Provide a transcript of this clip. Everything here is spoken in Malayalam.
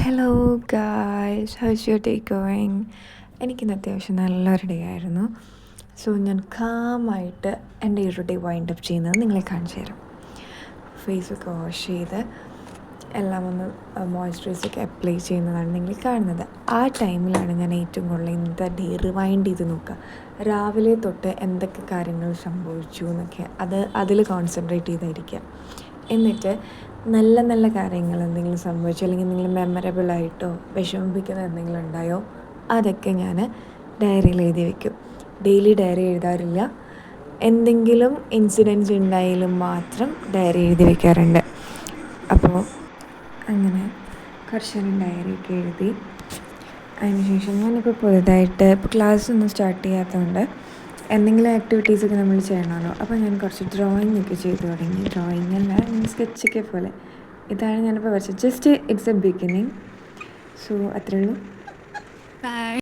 Hello guys, house your day going? എനിക്കിന്ന് അത്യാവശ്യം നല്ലൊരു ഡേ ആയിരുന്നു. സോ ഞാൻ കാമായിട്ട് എൻ്റെ ഈ ഒരു ഡേ വൈൻഡ് അപ്പ് ചെയ്യുന്നത് നിങ്ങളെ കാണിച്ചു തരാം. ഫേസൊക്കെ വാഷ് ചെയ്ത് എല്ലാം ഒന്ന് മോയ്സ്ചറൈസറൊക്കെ അപ്ലൈ ചെയ്യുന്നതാണ് നിങ്ങൾ കാണുന്നത്. ആ ടൈമിലാണ് ഞാൻ ഏറ്റവും കൂടുതൽ ഇന്നത്തെ ഡേ റിവൈൻഡ് ചെയ്ത് നോക്കുക. രാവിലെ തൊട്ട് എന്തൊക്കെ കാര്യങ്ങൾ സംഭവിച്ചു എന്നൊക്കെ അതിൽ കോൺസെൻട്രേറ്റ് ചെയ്തായിരിക്കുക. എന്നിട്ട് നല്ല നല്ല കാര്യങ്ങൾ എന്തെങ്കിലും സംഭവിച്ചോ അല്ലെങ്കിൽ എന്തെങ്കിലും മെമ്മറബിളായിട്ടോ വിഷമിപ്പിക്കുന്ന എന്തെങ്കിലും ഉണ്ടായോ അതൊക്കെ ഞാൻ ഡയറിയിൽ എഴുതി വയ്ക്കും. ഡെയിലി ഡയറി എഴുതാറില്ല. എന്തെങ്കിലും ഇൻസിഡൻസ് ഉണ്ടായാലും മാത്രം ഡയറി എഴുതി വയ്ക്കാറുണ്ട്. അപ്പോൾ അങ്ങനെ കുറച്ച് നേരം ഡയറിയൊക്കെ എഴുതി അതിനുശേഷം ഞാനിപ്പോൾ പുതുതായിട്ട് ഇപ്പോൾ ക്ലാസ്സൊന്നും സ്റ്റാർട്ട് ചെയ്യാത്തതുകൊണ്ട് എന്തെങ്കിലും ആക്ടിവിറ്റീസൊക്കെ നമ്മൾ ചെയ്യണമല്ലോ. അപ്പോൾ ഞാൻ കുറച്ച് ഡ്രോയിങ് ഒക്കെ ചെയ്തു തുടങ്ങി. ഡ്രോയിങ് അല്ല, സ്കെച്ചൊക്കെ പോലെ. ഇതാണ് ഞാനിപ്പോൾ വരച്ചത്. Just it's A beginning. So അത്രയേ ഉള്ളൂ. ബൈ.